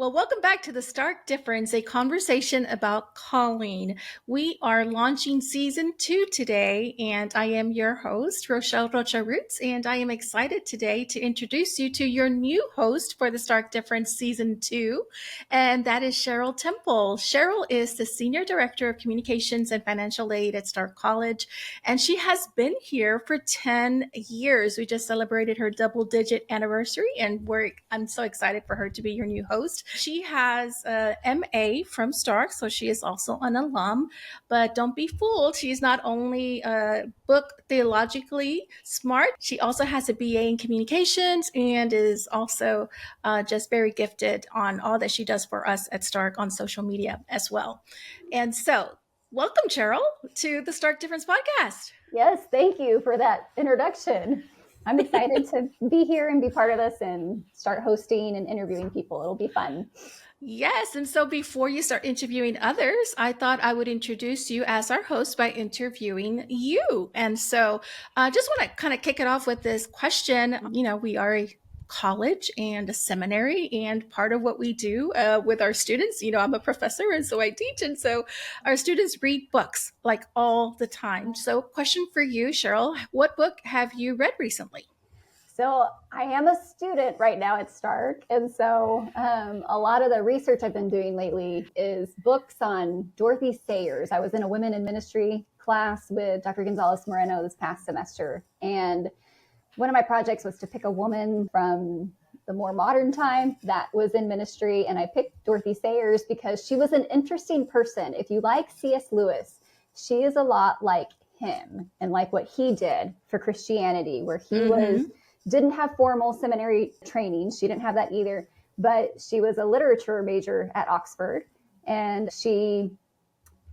Well, welcome back to the Stark Difference, a conversation about calling. We are launching season 2 today, and I am your host, Rochelle Rocha Roots, and I am excited today to introduce you to your new host for the Stark Difference season 2, and that is Cheryl Temple. Cheryl is the Senior Director of Communications and Financial Aid at Stark College, and she has been here for 10 years. We just celebrated her double-digit anniversary, and I'm so excited for her to be your new host. She has a MA from Stark, so she is also an alum. But don't be fooled. She's not only book theologically smart, she also has a BA in communications and is also just very gifted on all that she does for us at Stark on social media as well. And so, welcome, Cheryl, to the Stark Difference podcast. Yes, thank you for that introduction. I'm excited to be here and be part of this and start hosting and interviewing people. It'll be fun. Yes. And so before you start interviewing others, I thought I would introduce you as our host by interviewing you. And so I just want to kind of kick it off with this question. We are a college and a seminary, and part of what we do with our students, I'm a professor and so I teach. And so our students read books like all the time. So question for you, Cheryl, what book have you read recently? So I am a student right now at Stark. And so a lot of the research I've been doing lately is books on Dorothy Sayers. I was in a women in ministry class with Dr. Gonzalez Moreno this past semester. And one of my projects was to pick a woman from the more modern time that was in ministry. And I picked Dorothy Sayers because she was an interesting person. If you like C.S. Lewis, she is a lot like him and like what he did for Christianity, where he didn't have formal seminary training. She didn't have that either, but she was a literature major at Oxford, and she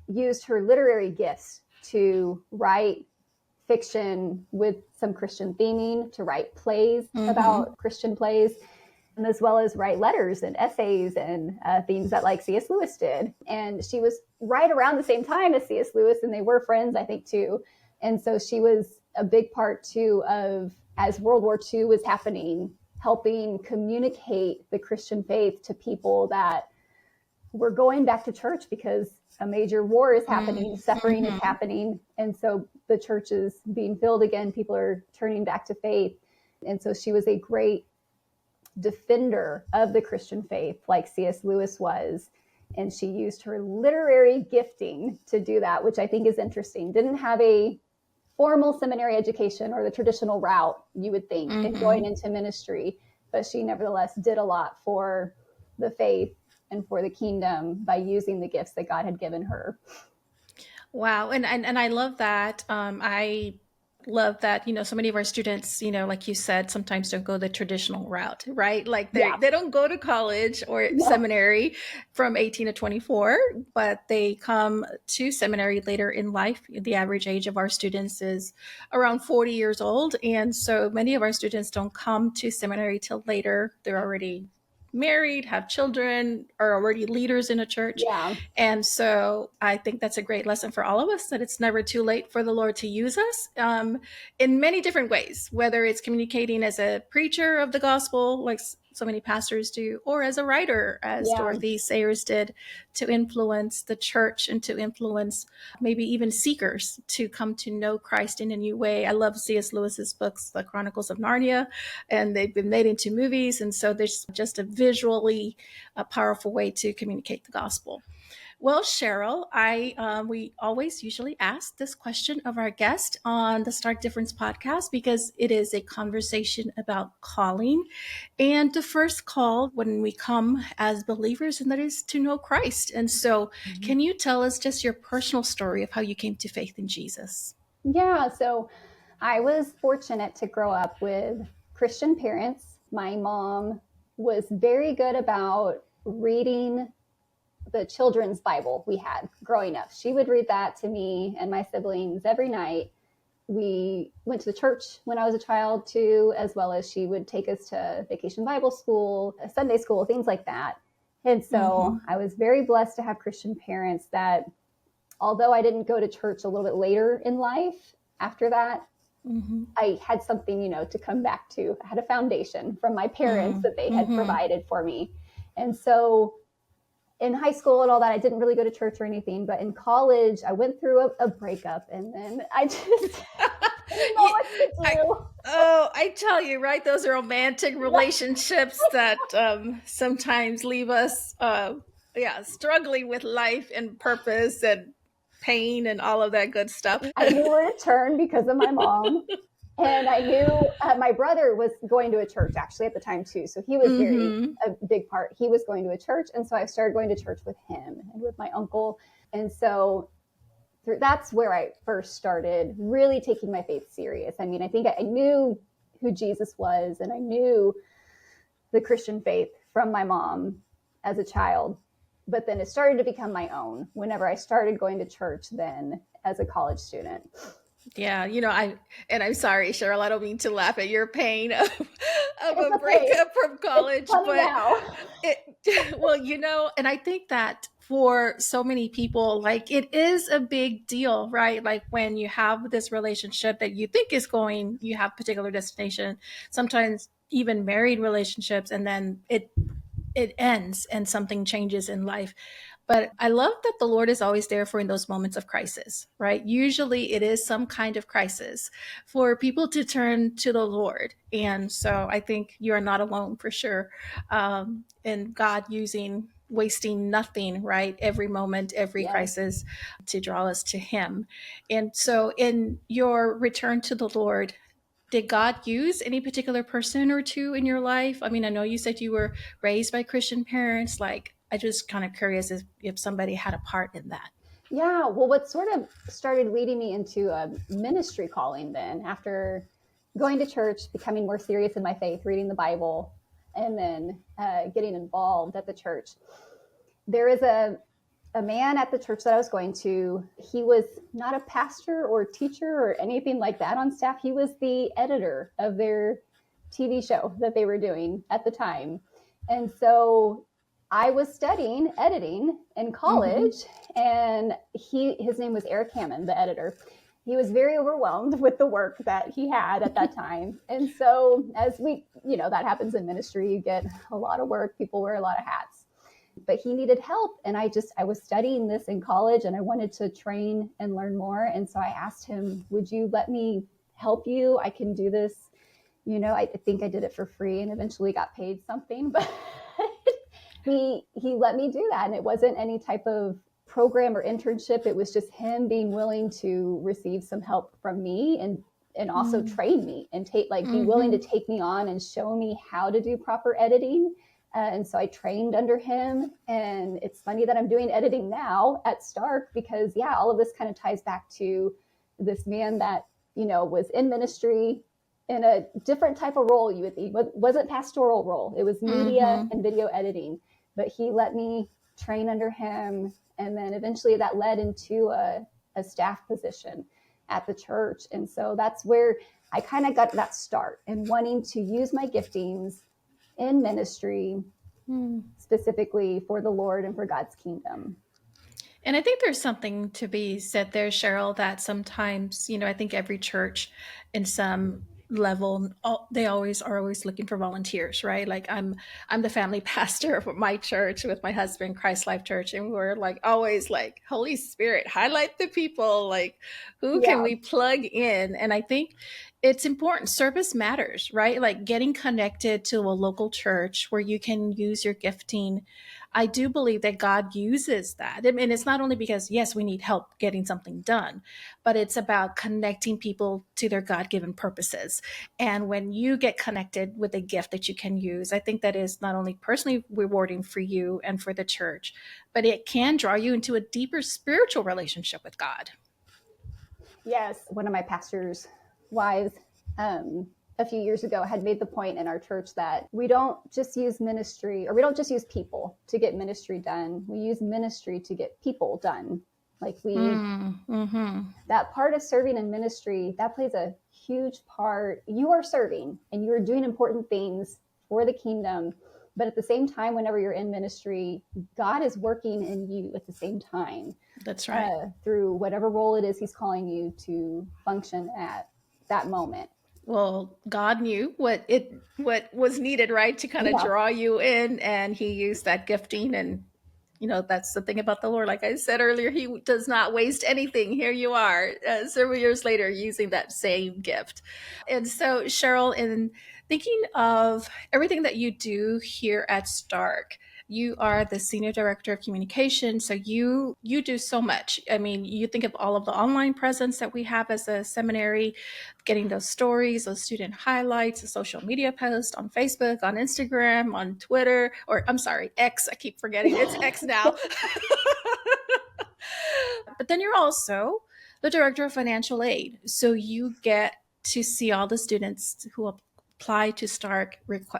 used her literary gifts to write fiction with some Christian theming, to write plays about Christian plays, and as well as write letters and essays and things that like C.S. Lewis did. And she was right around the same time as C.S. Lewis, and they were friends, I think, too. And so she was a big part, too, of, as World War II was happening, helping communicate the Christian faith to people that were going back to church because a major war is happening, suffering is happening. And so the church is being filled again. People are turning back to faith. And so she was a great defender of the Christian faith, like C.S. Lewis was. And she used her literary gifting to do that, which I think is interesting. Didn't have a formal seminary education or the traditional route, you would think, in going into ministry. But she nevertheless did a lot for the faith and for the kingdom by using the gifts that God had given her. Wow. And I love that. I love that, so many of our students, like you said, sometimes don't go the traditional route, right? Like they don't go to college or seminary from 18 to 24, but they come to seminary later in life. The average age of our students is around 40 years old. And so many of our students don't come to seminary till later. They're already married, have children, are already leaders in a church. Yeah. And so I think that's a great lesson for all of us, that it's never too late for the Lord to use us in many different ways, whether it's communicating as a preacher of the gospel, like so many pastors do, or as a writer, as Dorothy Sayers did, to influence the church and to influence maybe even seekers to come to know Christ in a new way. I love C.S. Lewis's books, The Chronicles of Narnia, and they've been made into movies. And so there's just a visually powerful way to communicate the gospel. Well, Cheryl, we always usually ask this question of our guest on the Stark Difference podcast because it is a conversation about calling and the first call when we come as believers, and that is to know Christ. And so can you tell us just your personal story of how you came to faith in Jesus? Yeah, so I was fortunate to grow up with Christian parents. My mom was very good about reading the children's Bible we had growing up. She would read that to me and my siblings every night. We went to the church when I was a child too, as well as she would take us to vacation Bible school, Sunday school, things like that. And so I was very blessed to have Christian parents that, although I didn't go to church a little bit later in life after that, I had something, to come back to. I had a foundation from my parents that they had provided for me. And so in high school and all that, I didn't really go to church or anything. But in college, I went through a breakup, and then I just didn't know Yeah, what to I do. oh, I tell you, right? Those are romantic relationships that sometimes leave us, yeah, struggling with life and purpose and pain and all of that good stuff. I knew where to turn because of my mom. And I knew my brother was going to a church actually at the time too. So he was Mm-hmm. a big part. He was going to a church. And so I started going to church with him and with my uncle. And so that's where I first started really taking my faith serious. I mean, I think I knew who Jesus was, and I knew the Christian faith from my mom as a child. But then it started to become my own whenever I started going to church then as a college student. Yeah, I'm sorry, Cheryl, I don't mean to laugh at your pain of It's a okay. breakup from It's college, funny but now. well, and I think that for so many people, like it is a big deal, right? Like when you have this relationship that you think is going, you have particular destination, sometimes even married relationships, and then it ends and something changes in life. But I love that the Lord is always there for in those moments of crisis, right? Usually it is some kind of crisis for people to turn to the Lord. And so I think you are not alone for sure. And God wasting nothing, right? Every moment, every Yes. crisis to draw us to Him. And so in your return to the Lord, did God use any particular person or two in your life? I mean, I know you said you were raised by Christian parents. Like, I just kind of curious if somebody had a part in that. Yeah. Well, what sort of started leading me into a ministry calling then after going to church, becoming more serious in my faith, reading the Bible, and then getting involved at the church. There is a man at the church that I was going to. He was not a pastor or teacher or anything like that on staff. He was the editor of their TV show that they were doing at the time. And so I was studying editing in Mm-hmm. college, and his name was Eric Hammond, the editor. He was very overwhelmed with the work that he had at that time. And so, as that happens in ministry, you get a lot of work, people wear a lot of hats, but he needed help. And I was studying this in college, and I wanted to train and learn more. And so I asked him, would you let me help you? I can do this. I think I did it for free and eventually got paid something, but he let me do that. And it wasn't any type of program or internship. It was just him being willing to receive some help from me and also train me and be willing to Mm-hmm. take me on and show me how to do proper editing. And so I trained under him. And it's funny that I'm doing editing now at Stark because, yeah, all of this kind of ties back to this man that, was in ministry in a different type of role, you would think. It wasn't pastoral role. It was media Mm-hmm. and video editing. But he let me train under him. And then eventually that led into a staff position at the church. And so that's where I kind of got that start in wanting to use my giftings in ministry, Mm. specifically for the Lord and for God's kingdom. And I think there's something to be said there, Cheryl, that sometimes, I think every church in some level, they always are always looking for volunteers, right? Like I'm the family pastor of my church with my husband, Christ Life Church, and we're like always like, Holy Spirit, highlight the people, like who can Yeah. we plug in? And I think it's important. Service matters, right? Like getting connected to a local church where you can use your gifting. I do believe that God uses that. And it's not only because, yes, we need help getting something done, but it's about connecting people to their God given purposes. And when you get connected with a gift that you can use, I think that is not only personally rewarding for you and for the church, but it can draw you into a deeper spiritual relationship with God. Yes. One of my pastor's wives, a few years ago, had made the point in our church that we don't just use ministry, or we don't just use people to get ministry done. We use ministry to get people done. Like Mm-hmm. that part of serving in ministry, that plays a huge part. You are serving and you are doing important things for the kingdom. But at the same time, whenever you're in ministry, God is working in you at the same time That's right. through whatever role it is He's calling you to function at that moment. Well, God knew what was needed, right, to kind of Yeah. draw you in, and He used that gifting. And that's the thing about the Lord. Like I said earlier, He does not waste anything. Here you are, several years later, using that same gift. And so, Cheryl, in thinking of everything that you do here at Stark, you are the senior director of communication, so you do so much. I mean, you think of all of the online presence that we have as a seminary, getting those stories, those student highlights, the social media posts on Facebook, on Instagram, on Twitter, or I'm sorry, X. I keep forgetting it's X now. But then you're also the director of financial aid. So you get to see all the students who apply to Stark,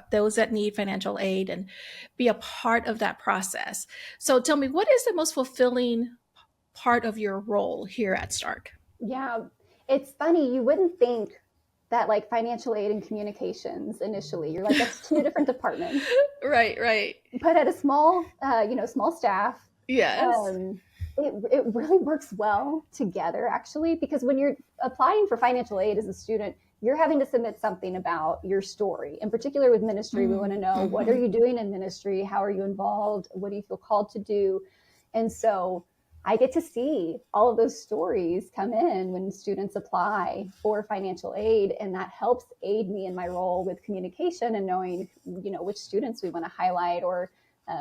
those that need financial aid, and be a part of that process. So tell me, what is the most fulfilling part of your role here at Stark? Yeah, it's funny. You wouldn't think that like financial aid and communications initially, you're like, that's two different departments. Right, right. But at a small, small staff, Yes. um, it really works well together actually, because when you're applying for financial aid as a student, you're having to submit something about your story. In particular with ministry, we want to know, what are Mm-hmm. you doing in ministry? How are you involved? What do you feel called to do? And so I get to see all of those stories come in when students apply for financial aid, and that helps aid me in my role with communication and knowing, which students we want to highlight, or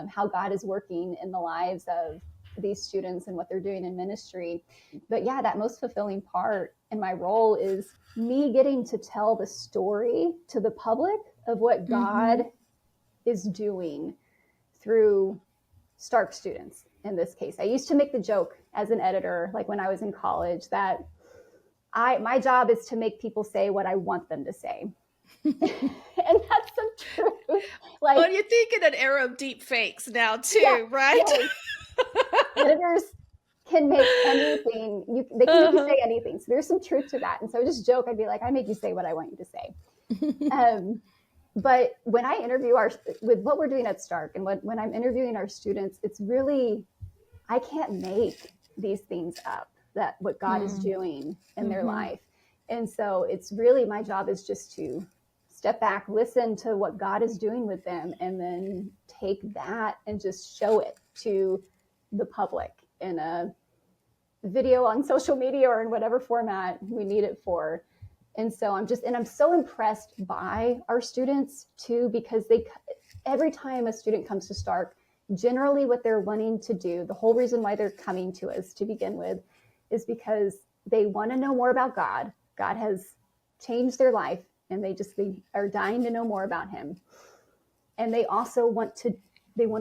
how God is working in the lives of these students and what they're doing in ministry. But yeah, that most fulfilling part in my role is me getting to tell the story to the public of what Mm-hmm. God is doing through Stark students in this case. I used to make the joke as an editor, like when I was in college, that my job is to make people say what I want them to say. And that's the truth. Well, Like, you think in an era of deep fakes now yeah, too, right? yes, editors can make anything, they can make you Uh-huh. say anything. So there's some truth to that. And so I just joke, I'd be like, I make you say what I want you to say. Um, but when I interview with what we're doing at Stark, and when I'm interviewing our students, it's really, I can't make these things up, that what God is doing in their Mm-hmm. life. And so it's really, my job is just to step back, listen to what God is doing with them, and then take that and just show it to the public in a video on social media or in whatever format we need it for. And so I'm so impressed by our students too, because every time a student comes to Stark, generally what they're wanting to do, the whole reason why they're coming to us to begin with, is because they want to know more about God. God has changed their life, and they are dying to know more about Him. And they also want to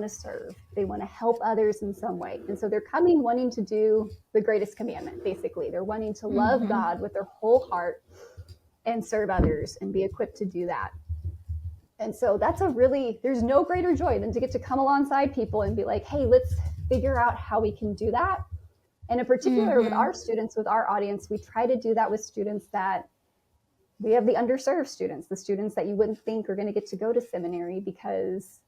serve. They want to help others in some way. And so they're coming wanting to do the greatest commandment, basically. They're wanting to love Mm-hmm. God with their whole heart and serve others and be equipped to do that. And so there's no greater joy than to get to come alongside people and be like, hey, let's figure out how we can do that. And in particular, with Mm-hmm. our students, with our audience, we try to do that with students that we have the underserved students, the students that you wouldn't think are going to get to go to seminary because,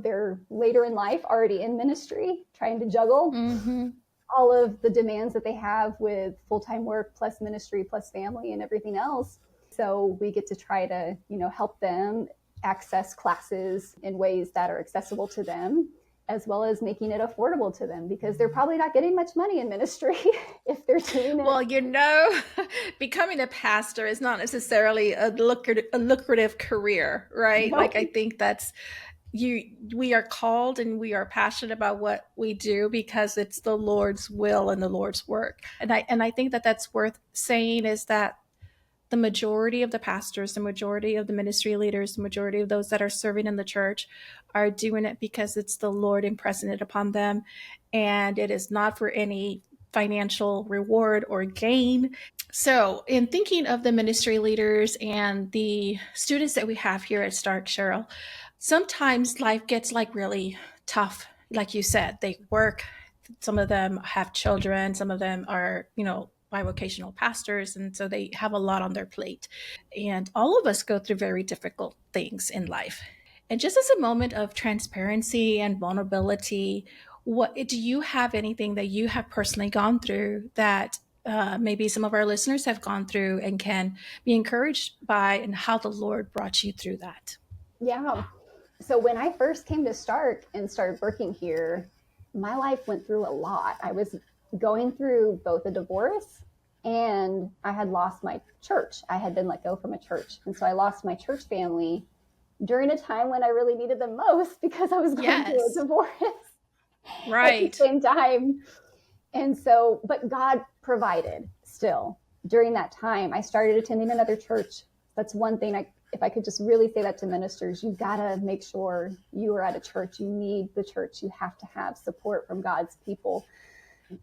they're later in life already in ministry, trying to juggle Mm-hmm. all of the demands that they have with full-time work plus ministry plus family and everything else. So we get to try to, help them access classes in ways that are accessible to them, as well as making it affordable to them, because they're probably not getting much money in ministry if they're doing it. Well, becoming a pastor is not necessarily a lucrative career, right? Like I No. think that's you we are called and we are passionate about what we do because it's the Lord's will and the Lord's work. And I think that that's worth saying, is that the majority of the pastors, the majority of the ministry leaders, the majority of those that are serving in the church are doing it because it's the Lord impressing it upon them. And it is not for any financial reward or gain. So, in thinking of the ministry leaders and the students that we have here at Stark, Cheryl, sometimes life gets like really tough. Like you said, they work, some of them have children, some of them are, bivocational pastors, and so they have a lot on their plate. And all of us go through very difficult things in life. And just as a moment of transparency and vulnerability, what do you have anything that you have personally gone through that maybe some of our listeners have gone through and can be encouraged by, and how the Lord brought you through that. Yeah. So when I first came to Stark and started working here, my life went through a lot. I was going through both a divorce and I had lost my church. I had been let go from a church. And so I lost my church family during a time when I really needed them most because I was going through a Yes, divorce at the right. same time. And so, but God provided still during that time. I started attending another church. That's one thing if I could just really say that to ministers, you got to make sure you are at a church. You need the church. You have to have support from God's people.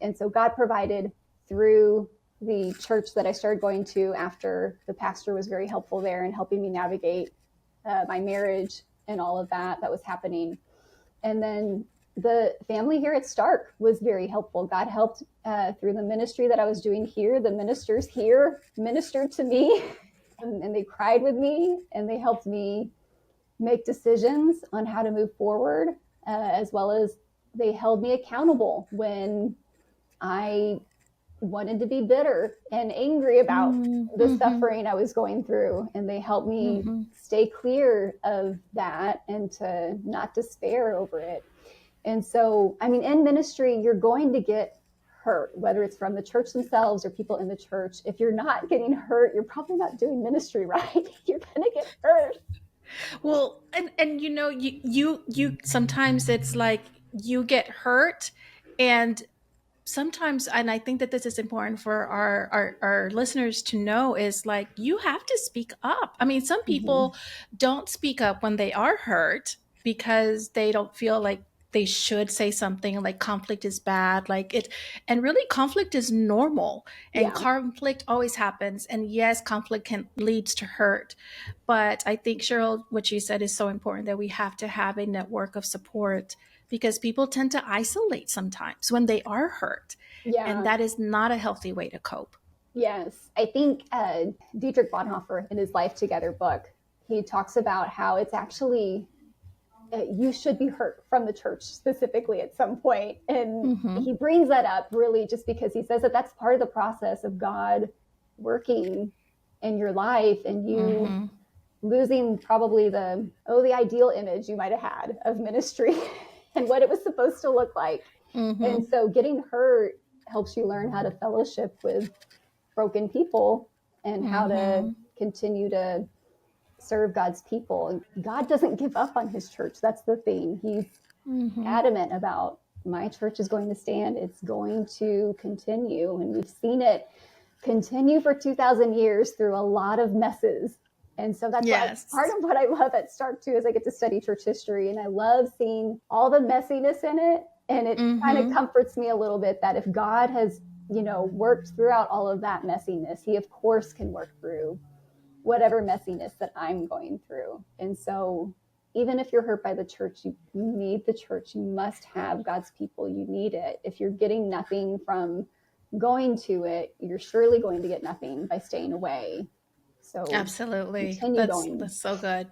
And so God provided through the church that I started going to after. The pastor was very helpful there in helping me navigate my marriage and all of that was happening. And then the family here at Stark was very helpful. God helped through the ministry that I was doing here. The ministers here ministered to me and they cried with me and they helped me make decisions on how to move forward, as well as they held me accountable when I wanted to be bitter and angry about the Mm-hmm. suffering I was going through. And they helped me Mm-hmm. stay clear of that and to not despair over it. And so, I mean, in ministry, you're going to get hurt, whether it's from the church themselves or people in the church. If you're not getting hurt, you're probably not doing ministry right. You're going to get hurt. Well, and you sometimes it's like you get hurt, and sometimes, and I think that this is important for our listeners to know, is like you have to speak up. I mean, some Mm-hmm. people don't speak up when they are hurt because they don't feel like they should say something, like conflict is bad, like it. And really, conflict is normal, and Yeah. conflict always happens, and yes, conflict can leads to hurt. But I think, Cheryl, what you said is so important, that we have to have a network of support, because people tend to isolate sometimes when they are hurt. And Yeah. that is not a healthy way to cope. Yes. I think Dietrich Bonhoeffer in his Life Together book, he talks about how it's actually you should be hurt from the church specifically at some point. And Mm-hmm. he brings that up really just because he says that that's part of the process of God working in your life and you Mm-hmm. losing probably the ideal image you might have had of ministry and what it was supposed to look like. Mm-hmm. And so getting hurt helps you learn how to fellowship with broken people and how to Mm-hmm. continue to serve God's people. And God doesn't give up on his church. That's the thing. He's Mm-hmm. adamant about my church is going to stand. It's going to continue. And we've seen it continue for 2,000 years through a lot of messes. And so that's why part Yes. of what I love at Stark too is I get to study church history and I love seeing all the messiness in it. And it kind of Mm-hmm. comforts me a little bit that if God has, worked throughout all of that messiness, he of course can work through whatever messiness that I'm going through. And so even if you're hurt by the church, you need the church. You must have God's people. You need it. If you're getting nothing from going to it, you're surely going to get nothing by staying away. So Absolutely. continue That's going. that's so good.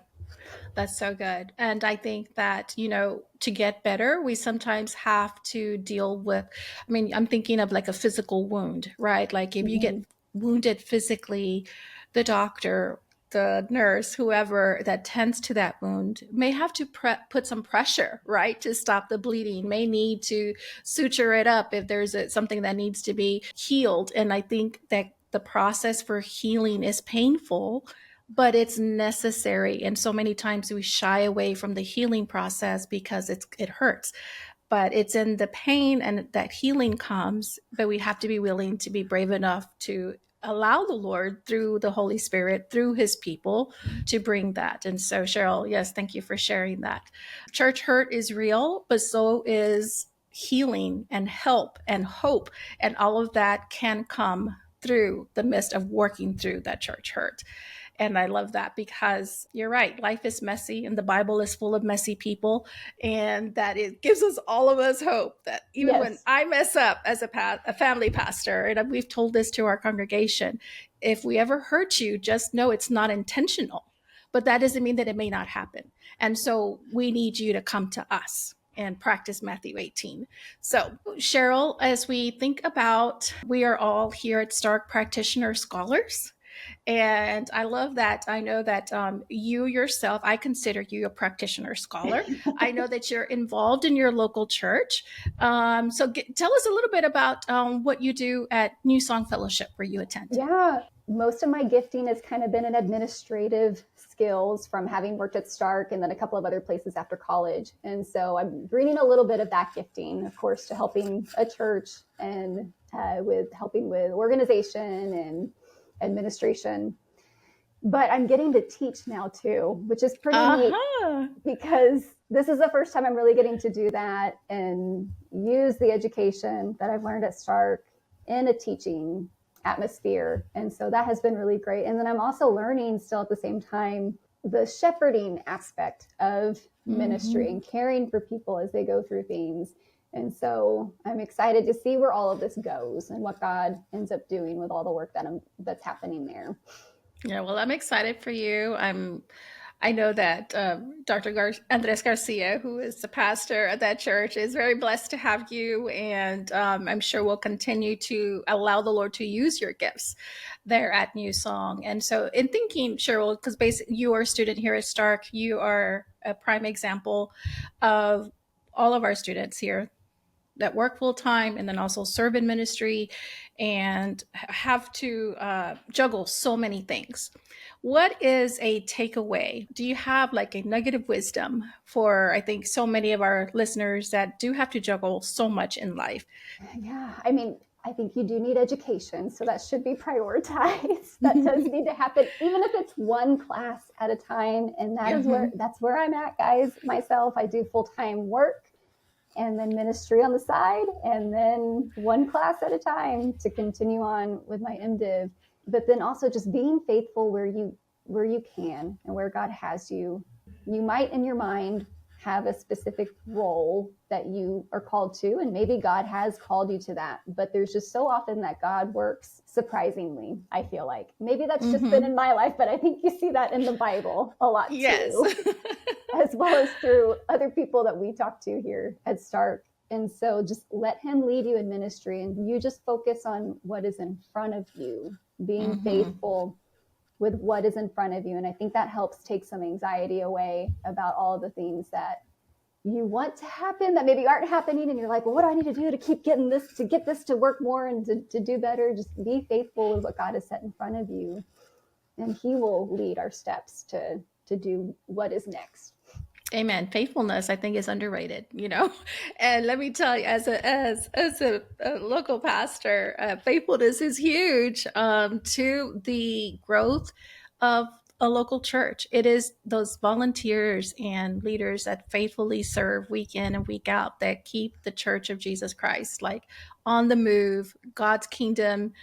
That's so good. And I think that, to get better, we sometimes have to deal with, I mean, I'm thinking of like a physical wound, right? Like if you Mm-hmm. get wounded physically, the doctor, the nurse, whoever that tends to that wound may have to put some pressure, right, to stop the bleeding, may need to suture it up if there's something that needs to be healed. And I think that the process for healing is painful, but it's necessary. And so many times we shy away from the healing process because it hurts. But it's in the pain and that healing comes, but we have to be willing to be brave enough to allow the Lord through the Holy Spirit, through his people, to bring that. And so, Cheryl, yes, thank you for sharing that. Church hurt is real, but so is healing and help and hope. And all of that can come through the midst of working through that church hurt. And I love that, because you're right. Life is messy and the Bible is full of messy people. And that it gives all of us hope that even when Yes. I mess up as a family pastor, and we've told this to our congregation, if we ever hurt you, just know it's not intentional. But that doesn't mean that it may not happen. And so we need you to come to us. and practice Matthew 18. So, Cheryl, as we think about, we are all here at Stark Practitioner Scholars. And I love that. I know that you yourself, I consider you a practitioner scholar. I know that you're involved in your local church. Tell us a little bit about what you do at New Song Fellowship where you attend. Yeah, most of my gifting has kind of been in administrative skills from having worked at Stark and then a couple of other places after college. And so I'm bringing a little bit of that gifting, of course, to helping a church and with helping with organization and administration. But I'm getting to teach now too, which is pretty neat because this is the first time I'm really getting to do that and use the education that I've learned at Stark in a teaching atmosphere. And so that has been really great. And then I'm also learning still at the same time the shepherding aspect of ministry and caring for people as they go through things. And so I'm excited to see where all of this goes and what God ends up doing with all the work that's happening there. Yeah, well, I'm excited for you. I know that Dr. Andres Garcia, who is the pastor at that church, is very blessed to have you, and I'm sure we'll continue to allow the Lord to use your gifts there at New Song. And so, in thinking, Cheryl, because basically you are a student here at Stark, you are a prime example of all of our students here that work full time and then also serve in ministry and have to juggle so many things. What is a takeaway? Do you have like a nugget of wisdom for, I think, so many of our listeners that do have to juggle so much in life? Yeah, I mean, I think you do need education, so that should be prioritized. That does need to happen, even if it's one class at a time. And that's where I'm at, guys. Myself, I do full-time work and then ministry on the side, and then one class at a time to continue on with my MDiv. But then also just being faithful where you can and where God has you. You might in your mind have a specific role that you are called to, and maybe God has called you to that, but there's just so often that God works surprisingly, I feel like. Maybe that's just been in my life, but I think you see that in the Bible a lot too, as well as through other people that we talk to here at Stark. And so just let him lead you in ministry, and you just focus on what is in front of you, being faithful with what is in front of you. And I think that helps take some anxiety away about all the things that you want to happen that maybe aren't happening. And you're like, well, what do I need to do to keep getting this, to get this to work more and to do better? Just be faithful with what God has set in front of you. And he will lead our steps to do what is next. Amen. Faithfulness, I think, is underrated, And let me tell you, as a local pastor, faithfulness is huge to the growth of a local church. It is those volunteers and leaders that faithfully serve week in and week out that keep the Church of Jesus Christ like on the move, God's kingdom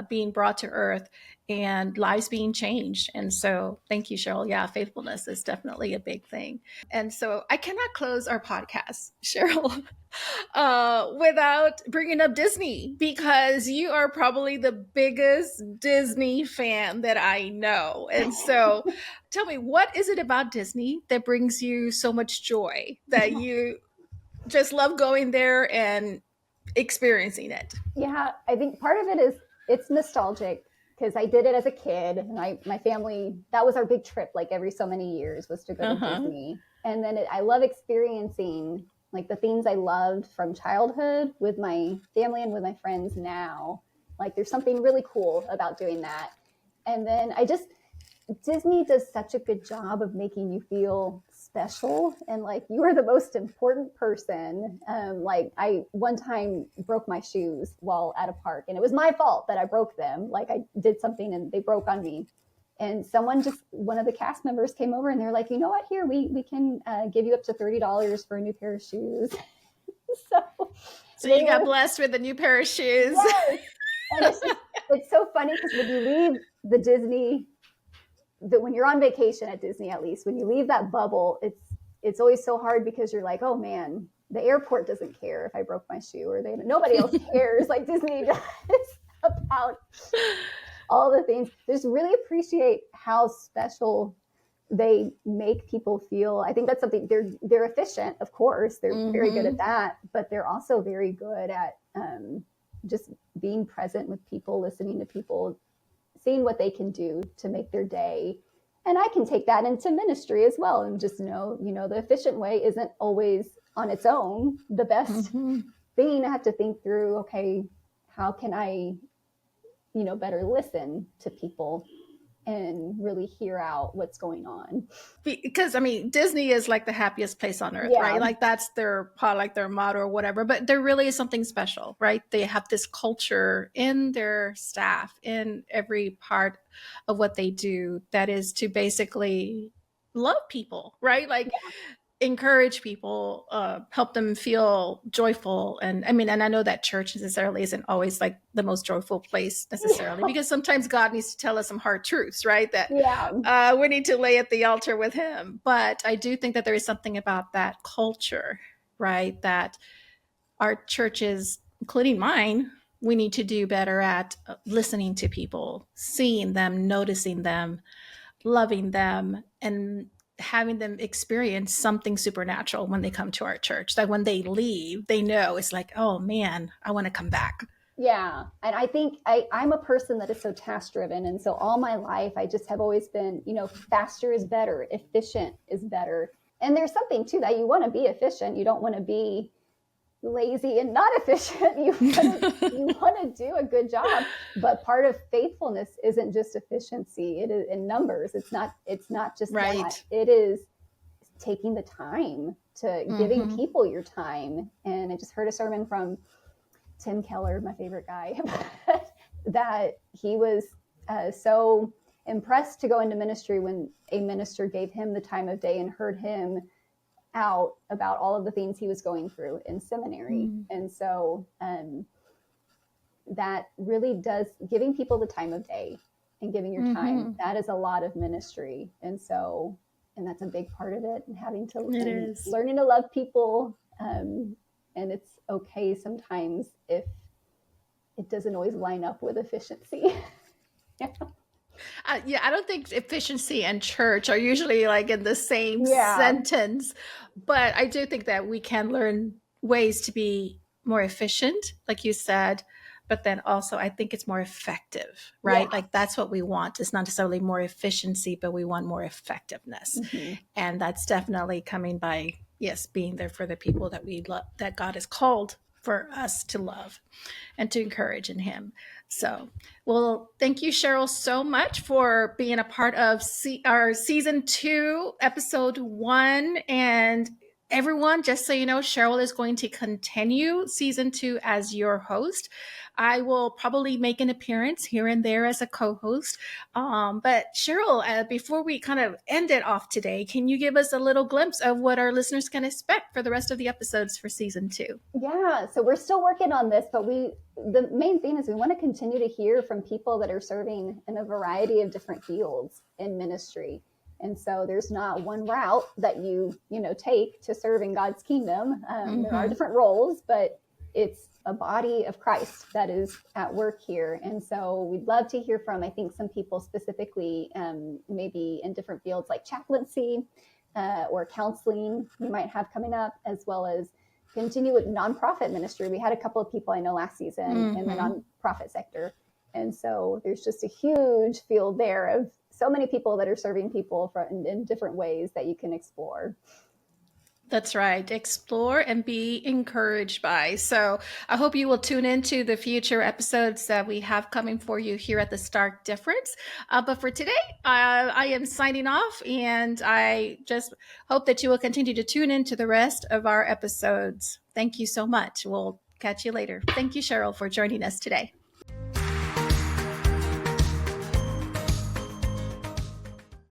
being brought to earth, and lives being changed. And so thank you, Cheryl. Yeah, faithfulness is definitely a big thing. And so I cannot close our podcast, Cheryl, without bringing up Disney, because you are probably the biggest Disney fan that I know. And so tell me, what is it about Disney that brings you so much joy that you just love going there and experiencing it? Yeah, I think part of it is it's nostalgic, because I did it as a kid, and my family, that was our big trip, like every so many years, was to go to Disney. And then I love experiencing like the things I loved from childhood with my family and with my friends now. Like there's something really cool about doing that. And then Disney does such a good job of making you feel special and like you are the most important person. Like I one time broke my shoes while at a park, and it was my fault that I broke them. Like I did something and they broke on me. And one of the cast members came over and they're like, you know what, here, we can give you up to $30 for a new pair of shoes. So you got blessed with a new pair of shoes. Yes. And it's so funny because when you leave the Disney, when you're on vacation at Disney, at least when you leave that bubble, it's always so hard because you're like, oh man, the airport doesn't care if I broke my shoe, or nobody else cares like Disney does about all the things. Just really appreciate how special they make people feel, I think that's something, they're efficient, of course, they're very good at that, but they're also very good at just being present with people, listening to people, seeing what they can do to make their day. And I can take that into ministry as well, and just know, the efficient way isn't always on its own the best thing. I have to think through, okay, how can I, better listen to people and really hear out what's going on. Because Disney is like the happiest place on earth, Yeah. right? Like that's their motto or whatever, but there really is something special, right? They have this culture in their staff, in every part of what they do, that is to basically love people, right? Like encourage people, help them feel joyful. And and I know that church necessarily isn't always like the most joyful place necessarily, because sometimes God needs to tell us some hard truths, right? That we need to lay at the altar with him. But I do think that there is something about that culture, right? That our churches, including mine, we need to do better at listening to people, seeing them, noticing them, loving them, and having them experience something supernatural when they come to our church. That when they leave, they know it's like, oh man, I want to come back. Yeah. And I think I'm a person that is so task driven. And so all my life, I just have always been, faster is better, efficient is better. And there's something to that. You want to be efficient. You don't want to be lazy and not efficient. You want to do a good job. But part of faithfulness isn't just efficiency. It is in numbers. It's not just right. That. It is taking the time to giving people your time. And I just heard a sermon from Tim Keller, my favorite guy, that he was so impressed to go into ministry when a minister gave him the time of day and heard him out about all of the things he was going through in seminary. And so that really does, giving people the time of day and giving your time, that is a lot of ministry. And so, and that's a big part of it, and having to learning to love people. And it's okay sometimes if it doesn't always line up with efficiency. I don't think efficiency and church are usually like in the same sentence, but I do think that we can learn ways to be more efficient, like you said, but then also I think it's more effective, right? Like that's what we want. It's not necessarily more efficiency, but we want more effectiveness. And that's definitely coming by, being there for the people that we love, that God has called for us to love and to encourage in him. So, well, thank you, Cheryl, so much for being a part of our season 2, episode 1. And everyone, just so you know, Cheryl is going to continue season 2 as your host. I will probably make an appearance here and there as a co-host. But Cheryl, before we kind of end it off today, can you give us a little glimpse of what our listeners can expect for the rest of the episodes for season 2? Yeah, so we're still working on this, but the main thing is we want to continue to hear from people that are serving in a variety of different fields in ministry. And so there's not one route that you take to serve in God's kingdom. There are different roles, but it's a body of Christ that is at work here. And so we'd love to hear from, I think, some people specifically, maybe in different fields like chaplaincy or counseling we might have coming up, as well as continue with nonprofit ministry. We had a couple of people I know last season in the nonprofit sector. And so there's just a huge field there of so many people that are serving people in different ways that you can explore. That's right. Explore and be encouraged by. So I hope you will tune into the future episodes that we have coming for you here at the Stark Difference. But for today, I am signing off, and I just hope that you will continue to tune into the rest of our episodes. Thank you so much. We'll catch you later. Thank you, Cheryl, for joining us today.